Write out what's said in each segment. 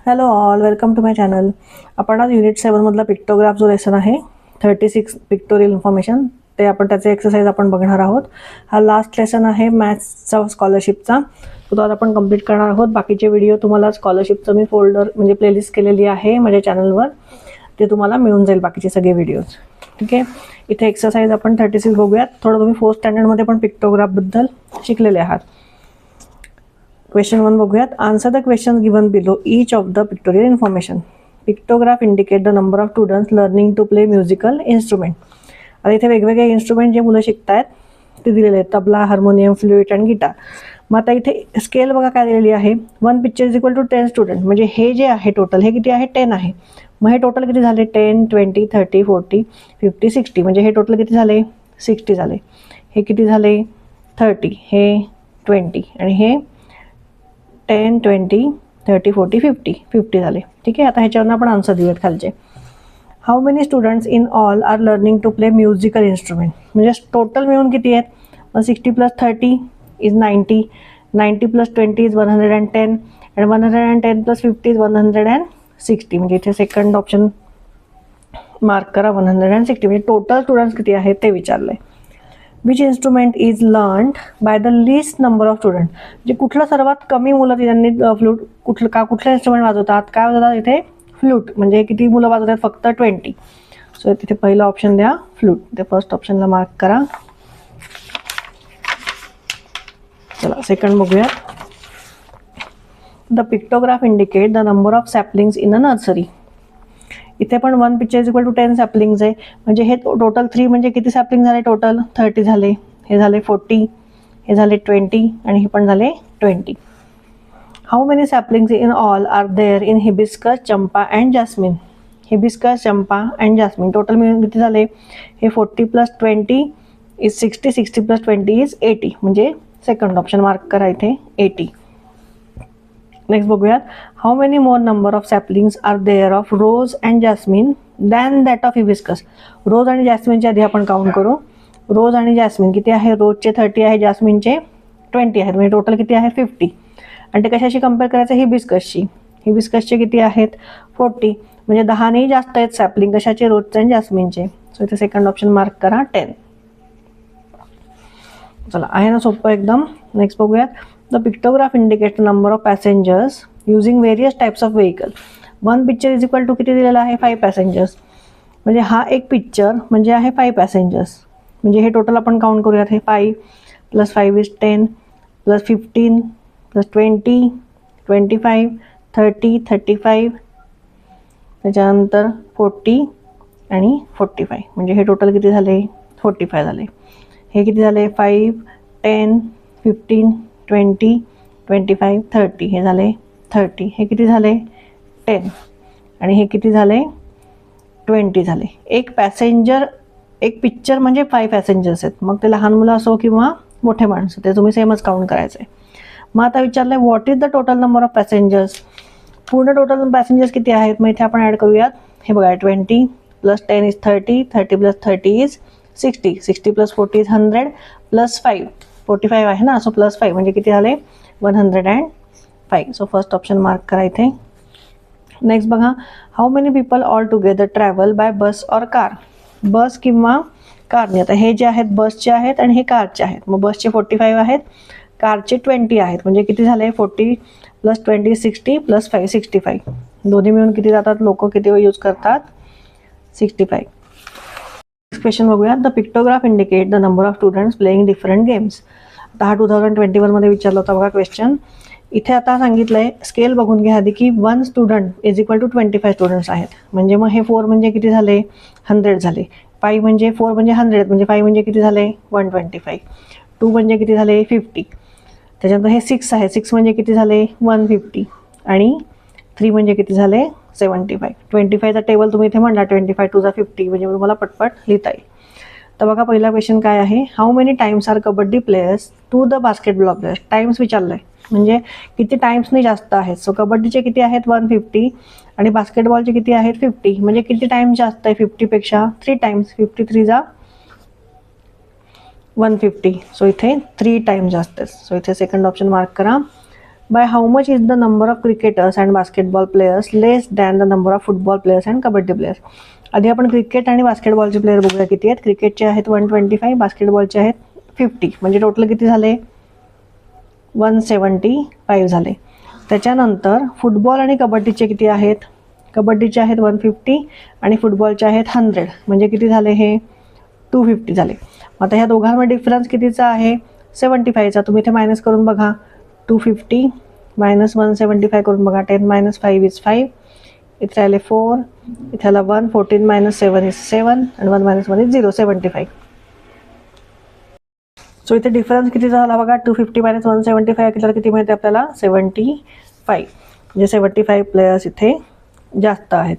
Hello all, welcome to my channel. आपण आज unit 7 मधला पिक्टोग्राफ जो लेसन आहे 36 पिक्टोरियल इन्फॉर्मेशन ते आपण त्याचे एक्सरसाइज आपण बघणार आहोत. हा लास्ट लेसन आहे मॅथ्सचा स्कॉलरशिपचा. तो आज आपण कंप्लीट करणार आहोत. बाकीचे व्हिडिओ तुम्हाला स्कॉलरशिपचं मी फोल्डर म्हणजे प्लेलिस्ट केलेली आहे माझ्या चॅनलवर, ते तुम्हाला मिळून जाईल बाकीचे सगळे व्हिडिओज. ठीक आहे. इथे एक्सरसाइज आपण 36 बघूयात. थोडं तुम्ही 4th स्टँडर्डमध्ये पण पिक्टोग्राफबद्दल शिकलेले आहात. Question 1 बघूयात. Answer the question given below each of the pictorial information. Pictograph indicate the number of students learning to play musical instrument. आता इथे वेगवेगळे इन्स्ट्रुमेंट जे मुलं शिकतायत ते दिलेले आहेत, तबला, हार्मोनियम, फ्लुईट आणि गिटार. मग आता इथे स्केल बघा काय दिलेली आहे. 1 picture is equal to 10 student. म्हणजे हे जे आहे टोटल हे किती आहे? 10 आहे. मग हे टोटल किती झाले? 10, 20, 30, 40, 50, 60. म्हणजे हे टोटल किती झाले? 60 झाले. हे किती झाले? 30. हे 20 आणि हे 10, 20, 30, 40, 50 झाले. ठीक आहे. आता ह्याच्यावरून आपण आन्सर देऊयात खालचे. How many students in all are learning to play musical instrument. म्हणजे टोटल मिळून किती आहेत? 60 + 30 इज 90, 90 + 20 इज 110 आणि 110 + 50 इज 160. म्हणजे इथे सेकंड ऑप्शन मार्क करा, 160. म्हणजे टोटल स्टुडंट्स किती आहेत ते विचारलं आहे. Which instrument is learned by the list number of student. म्हणजे कुठलं सर्वात कमी मुलं त्यांनी फ्लूट कुठलं इन्स्ट्रुमेंट वाजवतात? काय वाजवतात इथे? फ्लूट. म्हणजे किती मुलं वाजवतात? फक्त 20. सो तिथे पहिलं ऑप्शन द्या फ्लूट. ते फर्स्ट ऑप्शनला मार्क करा. चला सेकंड बघूया. The pictograph indicate the number of saplings in a nursery. इथे पण 1 picture is equal to 10 saplings आहे. म्हणजे हे टोटल 3 म्हणजे किती सॅपलिंग झाले? टोटल 30 झाले. हे झाले 40, हे झाले 20 आणि हे पण झाले 20. How many saplings in all are there in hibiscus, champa and jasmine. Hibiscus, champa and jasmine total मिळून किती झाले? हे 40 + 20 इज 60, 60 + 20 इज 80. म्हणजे सेकंड ऑप्शन मार्क करा इथे 80. नेक्स्ट बघूयात. How many more number of saplings are there of rose and jasmine than that of hibiscus. Rose आणि जॅस्मिनच्या आधी आपण काउंट करू. रोज आणि जॅस्मिन किती आहे? रोजचे 30 आहे, जॅस्मिनचे 20 आहेत. म्हणजे टोटल किती आहे? 50. आणि ते कशाशी कम्पेअर करायचं? हिबिस्कसशी. हिबिस्कसचे किती आहेत? 40. म्हणजे 10 जास्त आहेत सॅपलिंग कशाचे? रोजचे आणि जॅस्मिनचे. सो इथे सेकंड ऑप्शन मार्क करा 10. चला आहे ना सोपं एकदम. नेक्स्ट बघूयात. The pictograph indicate number of passengers using various types of vehicle. 1 picture is equal to किती दिलेला आहे? 5 पॅसेंजर्स. म्हणजे हा एक पिक्चर म्हणजे आहे 5 पॅसेंजर्स. म्हणजे हे टोटल आपण काउंट करूयात. हे 5 + 5 इज 10 + 15 + 20, 25, 30, 35, त्याच्यानंतर 40 आणि 45. म्हणजे हे टोटल किती झाले? 45 झाले. हे किती झाले? 5, 10, 15, 20, 25, 30. हे झाले 30. हे किती झाले? 10 आणि हे किती झाले? 20 झाले. एक पॅसेंजर एक पिक्चर म्हणजे 5 पॅसेंजर्स आहेत. मग ते लहान मुलं असो किंवा मोठे माणसं, ते तुम्ही सेमच काउंट करायचं आहे. मग आता विचारलं आहे what is the total number of passengers. पूर्ण टोटल पॅसेंजर्स किती आहेत? मग इथे आपण ॲड करूयात. हे बघा 20 + 10 इज 30, 30 + 30 इज 60, 60 + 40 इज 100 + 5, 45 आहे ना. सो +5 म्हणजे किती झाले? 105. सो फर्स्ट ऑप्शन मार्क करा इथे. नेक्स्ट बघा. How many people all together travel by bus or car. Bus किंवा कारने. आता हे जे आहेत बसचे आहेत आणि हे कारचे आहेत. मग बसचे 45 आहेत, कारचे 20 आहेत. म्हणजे किती झाले? 40 + 20 60 + 5 65. दोन्ही मिळून किती जातात? लोक किती यूज करतात? 65. क्वेश्चन बघूया. The pictograph indicate the number of students playing different games. आता हा 2021 मध्ये विचारला होता बघा क्वेश्चन. इथे आता सांगितलंय स्केल बघून घ्या आधी की 1 student is equal to 25 students आहेत. म्हणजे मग हे 4 म्हणजे किती झाले? 100 झाले. 5 म्हणजे 4 म्हणजे 100 म्हणजे 5 म्हणजे किती झाले? 125. 2 म्हणजे किती झाले? 50. त्याच्यानंतर हे 6 आहे. 6 म्हणजे किती झाले? 150 आणि 3 म्हणजे किती झाले? 75. 25चा टेबल तुम्ही इथे म्हणला 25 टू 50 म्हणजे तुम्हाला पटपट लिहिता येईल. तर बघा पहिला क्वेश्चन काय आहे. How many times are kabaddi players to the basketball players. Times विचारलंय म्हणजे किती टाइम्सने जास्त आहेत. सो कबड्डीचे किती आहेत? 150 आणि बास्केटबॉलचे किती आहेत? 50. म्हणजे किती टाइम्स जास्त आहे 50 पेक्षा? 3 टाइम्स. 53 जा 150. सो इथे 3 टाइम्स जास्त आहे. सो इथे सेकंड ऑप्शन मार्क करा. By how much is the number of cricketers and basketball players less than the number of football players and kabaddi players. आधी आपण क्रिकेट आणि बास्केटबॉलचे प्लेयर बघूया किती आहेत. क्रिकेटचे आहेत 125, बास्केटबॉलचे आहेत 50, म्हणजे टोटल किती झाले 175 झाले. त्याच्यानंतर फुटबॉल आणि कबड्डीचे किती आहेत. कबड्डीचे आहेत 150 आणि फुटबॉलचे आहेत 100, म्हणजे किती झाले हे 250 झाले. आता ह्या दोघांमध्ये डिफरन्स कितीचा आहे 75चा. तुम्ही इथे मायनस करून बघा. 250 मायनस 175 करून बघा. 10 मायनस 5 इज 5. इथे आले 4, इथे आला 1. 14 मायनस 7 इज 7 आणि 1 मायनस 1 इज 0. 75. सो इथे डिफरन्स किती झाला बघा. 250 मायनस 175 केल्यावर किती मिळते आपल्याला 75. म्हणजे 75 प्लेयर्स इथे जास्त आहेत.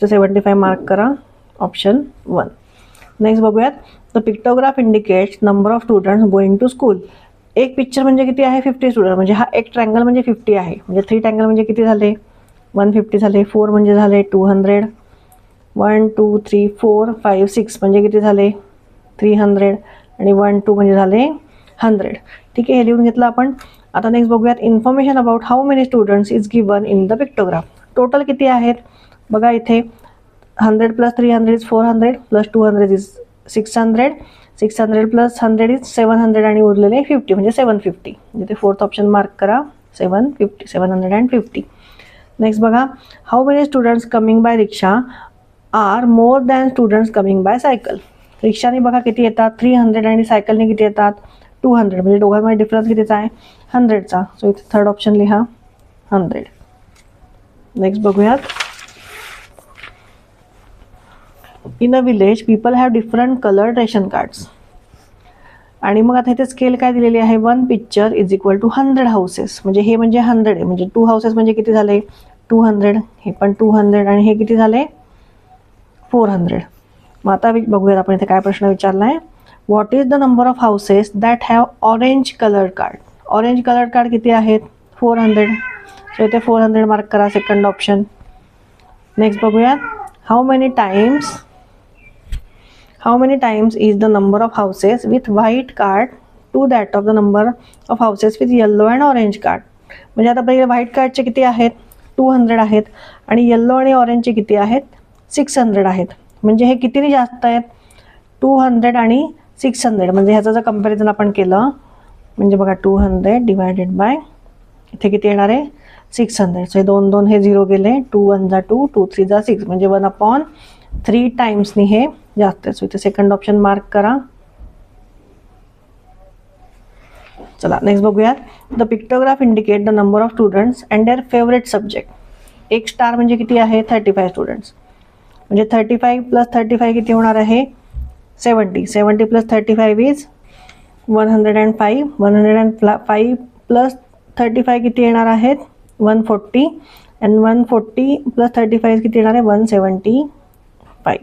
तर 75 मार्क करा ऑप्शन 1. नेक्स्ट बघूयात. The pictograph indicates number of students going to school. एक पिक्चर म्हणजे किती आहे 50 स्टुडंट, म्हणजे हा एक ट्रँगल म्हणजे 50 आहे. म्हणजे 3 ट्रँगल म्हणजे किती झाले 150 झाले. 4 म्हणजे झाले 200. 1 2 3 4 5 6 म्हणजे किती झाले 300 आणि 1 2 म्हणजे झाले 100. ठीक आहे, हे लिहून घेतलं आपण. आता नेक्स्ट बघूयात. Information about how many students is given in the pictograph. Total किती आहेत बघा. इथे 100 plus 300 is 400 plus 200 is 600. 600 plus 100 is 700 आणि उरलेले 50 म्हणजे 750. म्हणजे ते फोर्थ ऑप्शन मार्क करा 750. 750. नेक्स्ट बघा. How many students coming by rickshaw are more than students coming by cycle. रिक्षाने बघा किती येतात 300 आणि सायकलने किती येतात 200, म्हणजे दोघांमध्ये डिफरन्स कितीचा आहे 100चा. सो इथे थर्ड ऑप्शन लिहा 100. नेक्स्ट बघूयात. In a village people have different coloured ration cards. आणि मग आता इथे स्केल काय दिलेली आहे 1 picture is equal to 100 houses. म्हणजे हे म्हणजे 100 आहे, म्हणजे 2 हाऊसेस म्हणजे किती झाले 200. हे पण 200 आणि हे किती झाले 400. मग आता बघूयात आपण इथे काय प्रश्न विचारला आहे. What is the number of houses that have orange coloured card. Orange coloured card किती आहेत 400. सो इथे 400 मार्क करा सेकंड ऑप्शन. नेक्स्ट बघूयात. How many times is the number of houses with white card to that of the number of houses with yellow and orange card. म्हणजे आता पहिले white कार्डचे किती आहेत 200 आहेत आणि येल्लो आणि ऑरेंजचे किती आहेत 600 आहेत. म्हणजे हे कितीने जास्त आहेत 200 आणि 600. म्हणजे ह्याचं जर कंपॅरिझन आपण केलं म्हणजे बघा 200 डिवायडेड बाय इथे किती येणार आहे 600. सो हे 2 2 हे 0 गेले. 2 1 जा 2 2 3 जा 6 म्हणजे 1/3 टाइम्सनी हे जास्त आहे. सो इथे सेकंड ऑप्शन मार्क करा. चला नेक्स्ट बघूयात. The pictograph indicate the number of students and their favourite subject. एक स्टार म्हणजे किती आहे 35 स्टुडंट्स. म्हणजे 35 प्लस 35 किती होणार आहे 70. 70 प्लस 35 इज 105. 105 प्लस 35 किती येणार आहेत 140 आणि 140 प्लस 35 किती येणार आहे 175.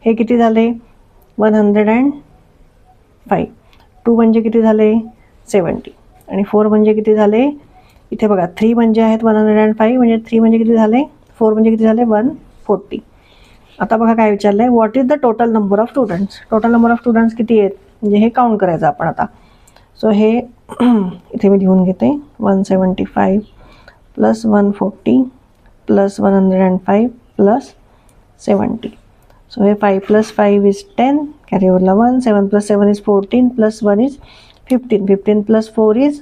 हे किती झाले 105. 2 म्हणजे किती झाले 70 आणि 4 म्हणजे किती झाले इथे बघा 3 म्हणजे आहेत 105 म्हणजे 3 म्हणजे किती झाले 4 म्हणजे किती झाले 140. आता बघा काय विचारलं आहे. What is the total number of students. Total number of students किती आहेत म्हणजे हे काउंट करायचं आपण आता. सो हे इथे मी लिहून घेते 175 प्लस 140 प्लस 105 प्लस 70. सो हे 5 प्लस 5 इज 10 कॅरी ओव्हरला 1. 7 plus 7 is 14 plus 1 is 15. 15 plus 4 is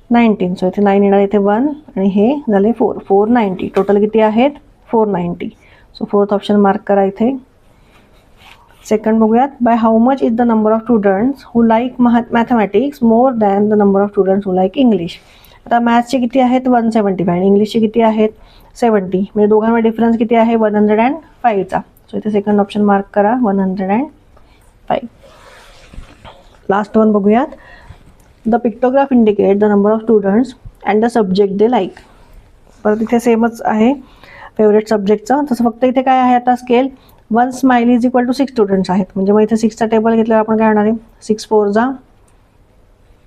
19. So इथे 9 येणार इथे 1 आणि हे झाले 4. 490. टोटल किती आहेत 490. सो फोर्थ ऑप्शन मार्क करा इथे. सेकंड बघूयात. By how much is the number of students who like mathematics more than the number of students who like English. आता मॅथ्सचे किती आहेत 175 आणि इंग्लिशचे किती आहेत 70. म्हणजे दोघांमध्ये डिफरन्स किती आहे 105चा. सो इथे सेकंड ऑप्शन मार्क करा 105. लास्ट वन बघूयात. The pictograph indicate the number of students and the subject they like. परत इथे सेमच आहे फेवरेट सब्जेक्टचं. तसं फक्त इथे काय आहे आता scale 1 smiley is equal to 6 students आहेत. म्हणजे मग इथे 6चा टेबल घेतल्यावर आपण काय होणार आहे 6 4 जा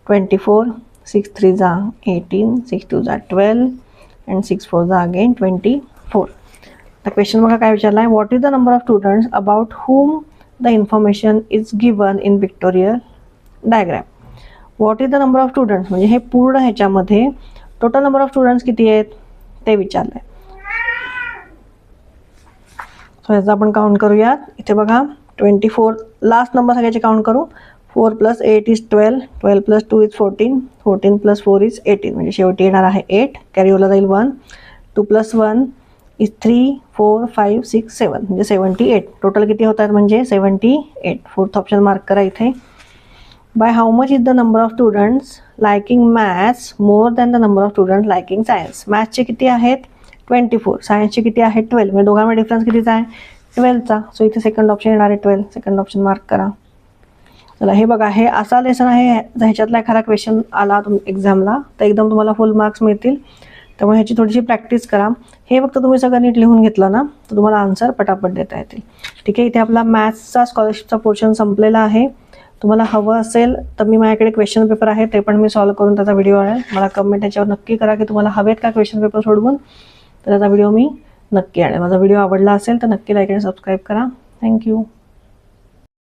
24 6 3 जा 18 6 2 जा 12 अँड 6 4 जा अगेन 24. आता क्वेश्चन बघा काय विचारला आहे. What is the number of students about whom the information is given in pictorial diagram. What is the number of students म्हणजे हे पूर्ण ह्याच्यामध्ये टोटल नंबर ऑफ स्टुडंट्स किती आहेत ते विचारलं आहे. सो याचा आपण काउंट करूयात. इथे बघा 24 लास्ट नंबर सगळ्याचे काउंट करू. 4 + 8 = 12, 12 + 2 = 14, 14 + 4 = 18. म्हणजे शेवटी येणार आहे 8, कॅरीओला जाईल 1, 2 + 1 = 3, 4, 5, 6, 7 म्हणजे 78. टोटल किती होतात म्हणजे 78. फोर्थ ऑप्शन मार्क करा इथे. By how much is the number of students liking maths more than the number of students liking science. मॅथ्सचे किती आहेत 24, सायन्सचे किती आहेत 12. म्हणजे दोघांमध्ये डिफरन्स कितीचा आहे 12चा. सो इथे सेकंड ऑप्शन येणार आहे 12. सेकंड ऑप्शन मार्क करा. चला हे बघा, हे असा लेसन आहे, ह्याच्यातला एखादा क्वेश्चन आला एक्झामला तर एकदम तुम्हाला फुल मार्क्स मिळतील. त्यामुळे ह्याची थोडीशी प्रॅक्टिस करा. हे फक्त तुम्ही सगळं नीट लिहून घेतलं ना तर तुम्हाला आन्सर पटापट देता येतील. ठीक आहे, इथे आपला मॅथ्सचा स्कॉलरशिपचा पोर्शन संपलेला आहे. तुम्हाला हवं असेल तर मी माझ्याकडे क्वेश्चन पेपर आहे, ते पण मी सॉल्व्ह करून त्याचा व्हिडिओ आणेल. मला कमेंट याच्यावर नक्की करा की तुम्हाला हवेत का क्वेश्चन पेपर सोडवून, तर त्याचा व्हिडिओ मी नक्की आणेल. माझा व्हिडिओ आवडला असेल तर नक्की लाईक आणि सबस्क्राईब करा. थँक्यू.